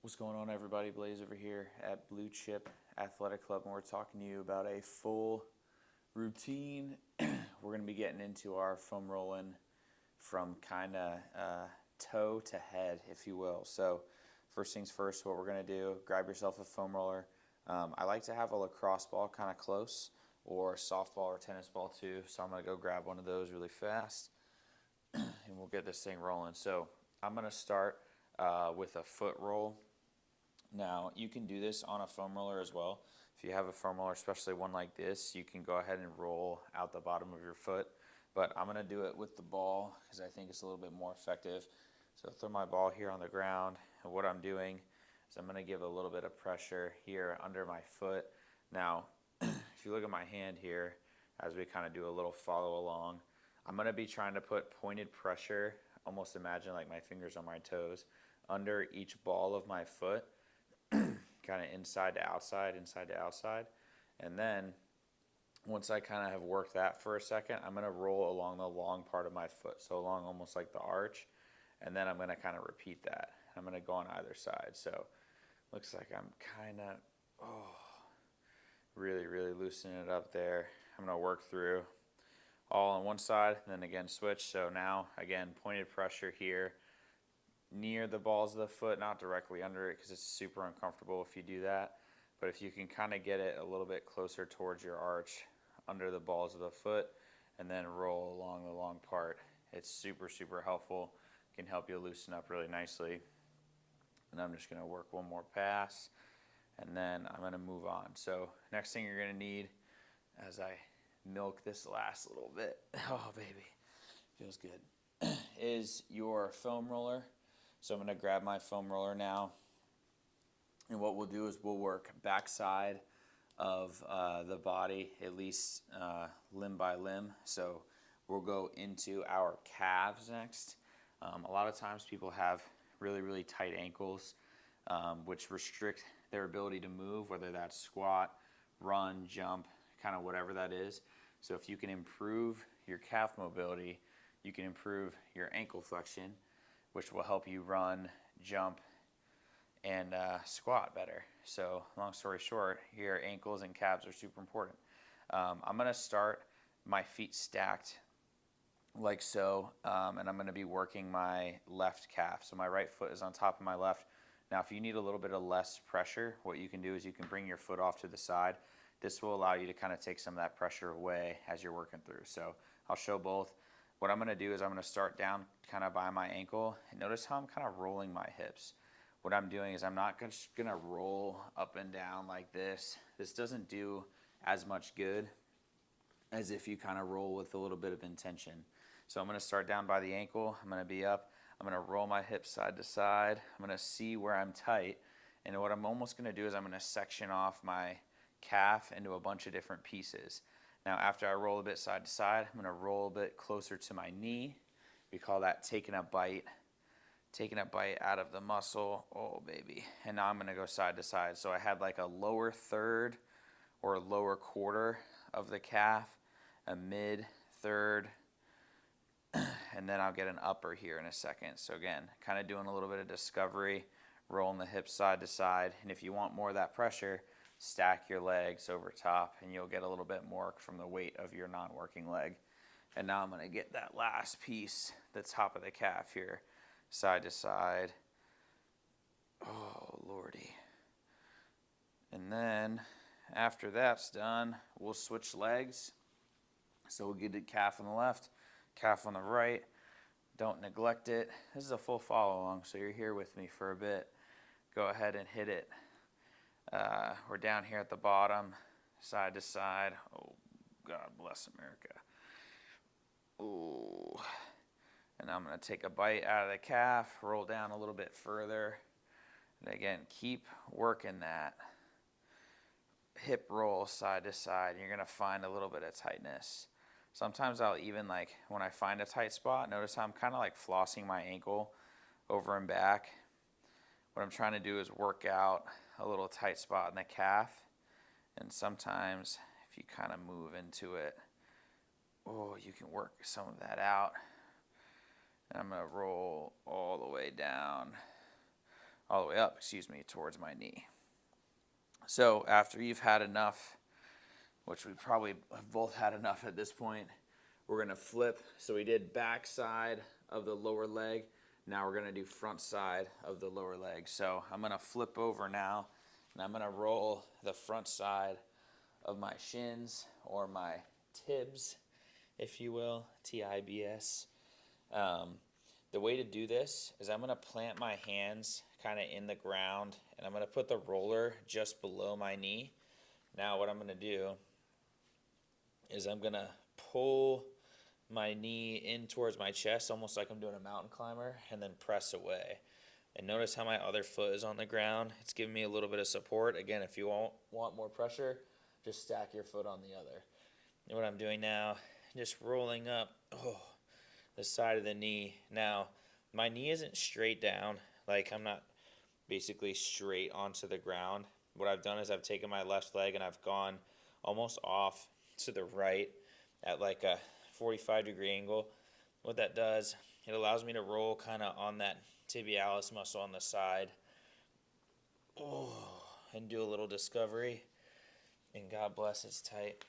What's going on, everybody? Blaze over here at Blue Chip Athletic Club, and we're talking to you about a full routine. We're going to be getting into our foam rolling from kind of toe to head, if you will. So first things first, what we're going to do, grab yourself a foam roller. I like to have a lacrosse ball kind of close, or softball or tennis ball too, so I'm going to go grab one of those really fast and we'll get this thing rolling. So I'm going to start with a foot roll. Now, you can do this on a foam roller as well. If you have a foam roller, especially one like this, you can go ahead and roll out the bottom of your foot. But I'm going to do it with the ball because I think it's a little bit more effective. So throw my ball here on the ground, and what I'm doing is I'm going to give a little bit of pressure here under my foot. Now, if you look at my hand here, as we kind of do a little follow along, I'm going to be trying to put pointed pressure, almost imagine like my fingers on my toes, under each ball of my foot. Kind of inside to outside. And then once I kind of have worked that for a second, I'm going to roll along the long part of my foot, so along almost like the arch, and then I'm going to kind of repeat that. I'm going to go on either side. So looks like I'm kind of really loosening it up there. I'm going to work through all on one side and then again switch. So now again, pointed pressure here near the balls of the foot, not directly under it because it's super uncomfortable if you do that. But if you can kind of get it a little bit closer towards your arch under the balls of the foot and then roll along the long part, it's super helpful. Can help you loosen up really nicely. And I'm just going to work one more pass and then I'm going to move on. So next thing you're going to need, as I milk this last little bit, oh baby, feels good, is your foam roller. So I'm going to grab my foam roller now, and what we'll do is we'll work backside of the body, at least limb by limb. So we'll go into our calves next. A lot of times people have really tight ankles, which restrict their ability to move, whether that's squat, run, jump, kind of whatever that is. So if you can improve your calf mobility, you can improve your ankle flexion, which will help you run, jump, and squat better. So long story short, your ankles and calves are super important. I'm going to start my feet stacked like so, and I'm going to be working my left calf. So my right foot is on top of my left. Now, if you need a little bit of less pressure, what you can do is you can bring your foot off to the side. This will allow you to kind of take some of that pressure away as you're working through. So I'll show both. What I'm going to do is I'm going to start down kind of by my ankle. And notice how I'm kind of rolling my hips. What I'm doing is I'm not just going to roll up and down like this. This doesn't do as much good as if you kind of roll with a little bit of intention. So I'm going to start down by the ankle. I'm going to be up. I'm going to roll my hips side to side. I'm going to see where I'm tight. And what I'm almost going to do is I'm going to section off my calf into a bunch of different pieces. Now, after I roll a bit side to side, I'm going to roll a bit closer to my knee. We call that taking a bite out of the muscle. Oh, baby. And now I'm going to go side to side. So I had like a lower third or lower quarter of the calf, a mid third, and then I'll get an upper here in a second. So again, kind of doing a little bit of discovery, rolling the hips side to side. And if you want more of that pressure, stack your legs over top and you'll get a little bit more from the weight of your non-working leg. And now I'm going to get that last piece, the top of the calf here, side to side. Oh, Lordy. And then after that's done, we'll switch legs. So we'll get the calf on the left, calf on the right. Don't neglect it. This is a full follow along, so you're here with me for a bit. Go ahead and hit it. We're down here at the bottom, side to side. Oh, God bless America. Oh. And I'm going to take a bite out of the calf, roll down a little bit further. And again, keep working that hip roll side to side. And you're going to find a little bit of tightness. Sometimes I'll even, like, when I find a tight spot, notice how I'm kind of like flossing my ankle over and back. What I'm trying to do is work out a little tight spot in the calf. And sometimes if you kind of move into it, oh, you can work some of that out. And I'm going to roll all the way down all the way up, excuse me, towards my knee. So after you've had enough, which we probably have both had enough at this point, we're going to flip. So we did back side of the lower leg. Now we're going to do front side of the lower leg. So I'm going to flip over now, and I'm going to roll the front side of my shins, or my tibs, if you will, T-I-B-S. The way to do this is I'm going to plant my hands kind of in the ground, and I'm going to put the roller just below my knee. Now what I'm going to do is I'm going to pull my knee in towards my chest, almost like I'm doing a mountain climber, and then press away. And notice how my other foot is on the ground. It's giving me a little bit of support. Again, if you want more pressure, just stack your foot on the other. And what I'm doing now, just rolling up the side of the knee. Now, my knee isn't straight down. Like, I'm not basically straight onto the ground. What I've done is I've taken my left leg and I've gone almost off to the right at like a 45-degree angle. What that does, it allows me to roll kind of on that tibialis muscle on the side. And do a little discovery. And God bless, it's tight.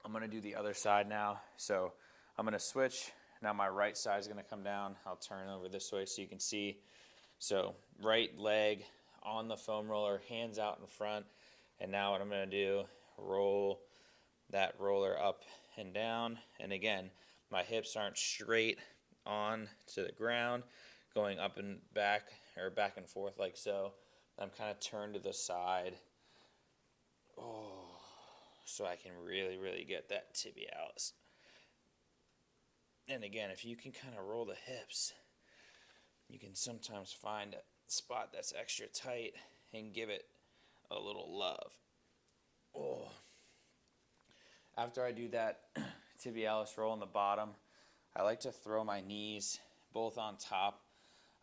I'm going to do the other side now. So I'm going to switch. Now my right side is going to come down. I'll turn over this way so you can see. So right leg on the foam roller, hands out in front. And now what I'm going to do, roll that roller up and down. And again, my hips aren't straight on to the ground, going up and back, or back and forth like so. I'm kind of turned to the side. So I can really, really get that tibialis. And again, if you can kind of roll the hips, you can sometimes find a spot that's extra tight and give it a little love. After I do that tibialis roll on the bottom, I like to throw my knees both on top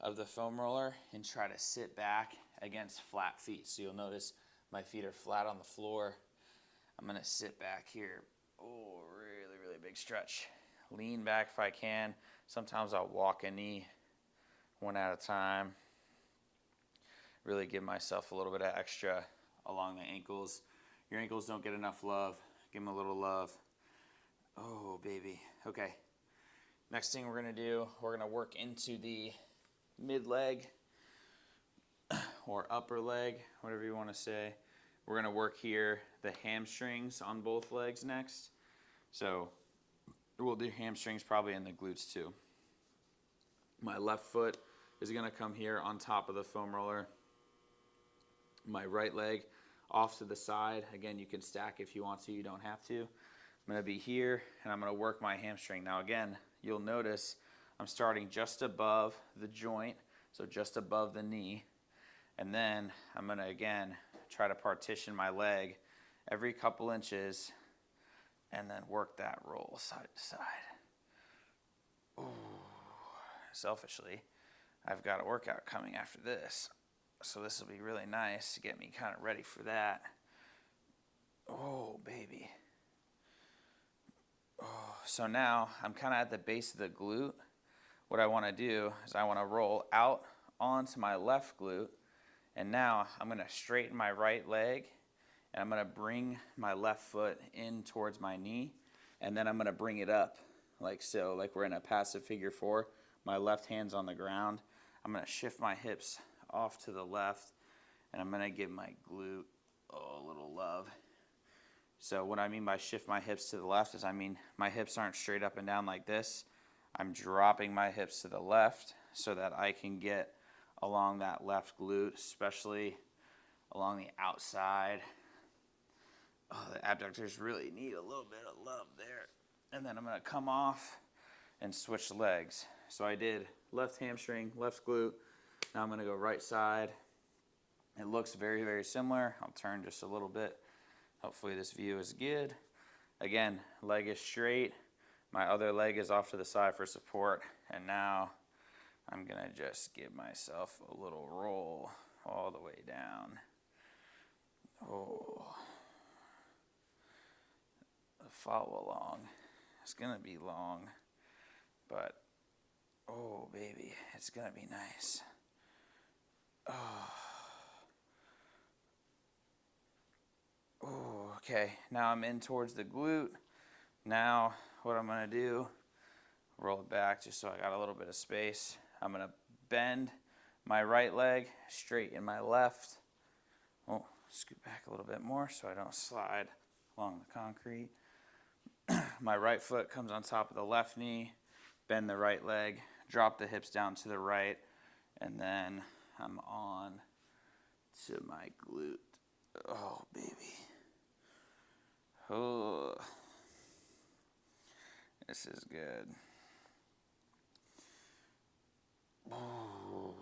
of the foam roller and try to sit back against flat feet. So you'll notice my feet are flat on the floor. I'm going to sit back here. Really, really big stretch. Lean back if I can. Sometimes I'll walk a knee one at a time. Really give myself a little bit of extra along the ankles. Your ankles don't get enough love. Give them a little love. Oh, baby. Okay. Next thing we're going to do, we're going to work into the mid leg or upper leg, whatever you want to say. We're going to work here the hamstrings on both legs next. So we'll do hamstrings probably in the glutes too. My left foot is going to come here on top of the foam roller. My right leg off to the side. Again, you can stack if you want to, you don't have to. I'm going to be here and I'm going to work my hamstring. Now again, you'll notice I'm starting just above the joint, so just above the knee. And then I'm going to again try to partition my leg every couple inches and then work that roll side to side. Selfishly, I've got a workout coming after this, so this will be really nice to get me kind of ready for that. Oh, baby. So now I'm kind of at the base of the glute. What I want to do is I want to roll out onto my left glute, and now I'm going to straighten my right leg, and I'm going to bring my left foot in towards my knee, and then I'm going to bring it up like so, like we're in a passive figure four. My left hand's on the ground. I'm going to shift my hips off to the left, and I'm going to give my glute a little love. So what I mean by shift my hips to the left is I mean my hips aren't straight up and down like this. I'm dropping my hips to the left so that I can get along that left glute, especially along the outside. The abductors really need a little bit of love there. And then I'm going to come off and switch legs. So I did left hamstring, left glute. Now I'm going to go right side. It looks very, very similar. I'll turn just a little bit. Hopefully this view is good. Again, leg is straight. My other leg is off to the side for support. And now I'm going to just give myself a little roll all the way down. Follow along. It's going to be long, but oh, baby, it's going to be nice. Okay, now I'm in towards the glute. Now what I'm gonna do, roll it back just so I got a little bit of space. I'm gonna bend my right leg, straighten my left. Oh, scoot back a little bit more so I don't slide along the concrete. My right foot comes on top of the left knee, bend the right leg, drop the hips down to the right, and then I'm on to my glute. Oh, baby. Oh, this is good. Oh.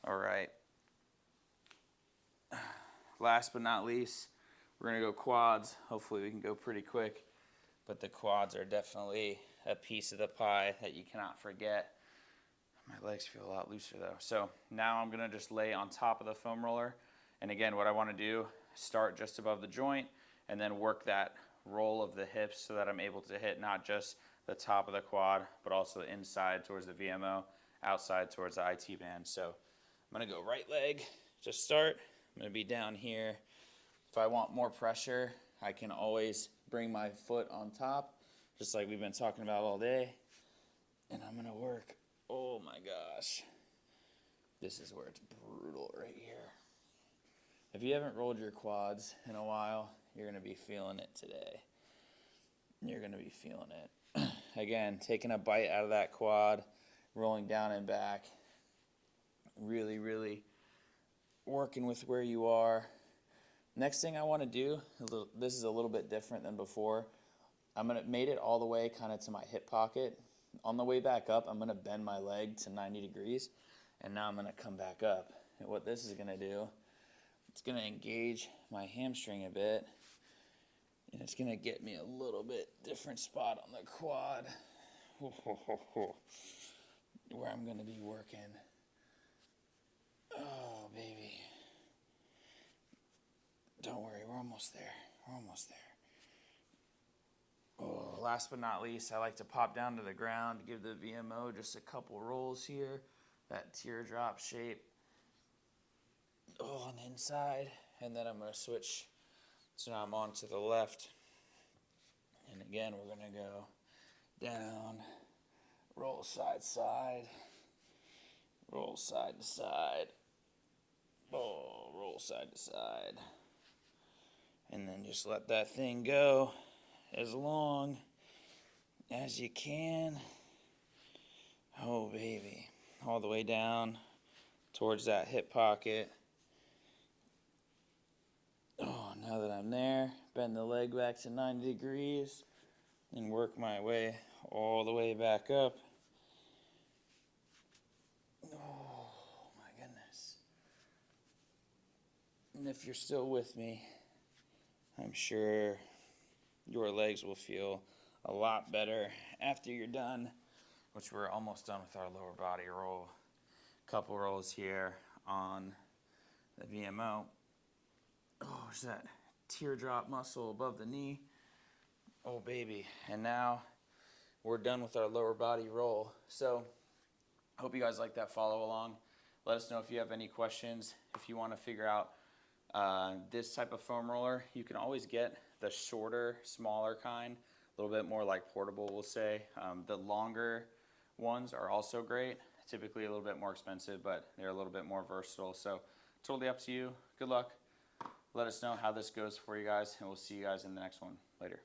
All right. Last but not least, we're going to go quads. Hopefully we can go pretty quick, but the quads are definitely a piece of the pie that you cannot forget. My legs feel a lot looser though. So now I'm gonna just lay on top of the foam roller. And again, what I wanna do, start just above the joint and then work that roll of the hips so that I'm able to hit not just the top of the quad, but also the inside towards the VMO, outside towards the IT band. So I'm gonna go right leg, just start. I'm gonna be down here. If I want more pressure, I can always bring my foot on top, just like we've been talking about all day. And I'm gonna work. Oh my gosh. This is where it's brutal right here. If you haven't rolled your quads in a while, you're gonna be feeling it today. You're gonna be feeling it. Again, taking a bite out of that quad, rolling down and back. Really, really working with where you are. Next thing I wanna do, this is a little bit different than before. I'm gonna made it all the way kind of to my hip pocket. On the way back up, I'm gonna bend my leg to 90 degrees, and now I'm gonna come back up. And what this is gonna do, it's gonna engage my hamstring a bit, and it's gonna get me a little bit different spot on the quad, where I'm gonna be working. Oh, baby. Don't worry, we're almost there. We're almost there. Oh, last but not least, I like to pop down to the ground to give the VMO just a couple rolls here, that teardrop shape. Oh, on the inside, and then I'm going to switch. So now I'm on to the left, and again we're going to go down, roll side to side, roll side to side, oh, roll side to side, and then just let that thing go as long as you can. Oh, baby. All the way down towards that hip pocket. Oh, now that I'm there, bend the leg back to 90 degrees and work my way all the way back up. Oh, my goodness. And if you're still with me, I'm sure your legs will feel a lot better after you're done, which we're almost done with our lower body roll. Couple rolls here on the VMO. Oh, there's that teardrop muscle above the knee. Oh, baby. And now we're done with our lower body roll. So I hope you guys like that follow along. Let us know if you have any questions. If you want to figure out this type of foam roller, you can always get the shorter, smaller kind, a little bit more like portable, we'll say. The longer ones are also great, typically a little bit more expensive, but they're a little bit more versatile. So totally up to you. Good luck. Let us know how this goes for you guys, and we'll see you guys in the next one. Later.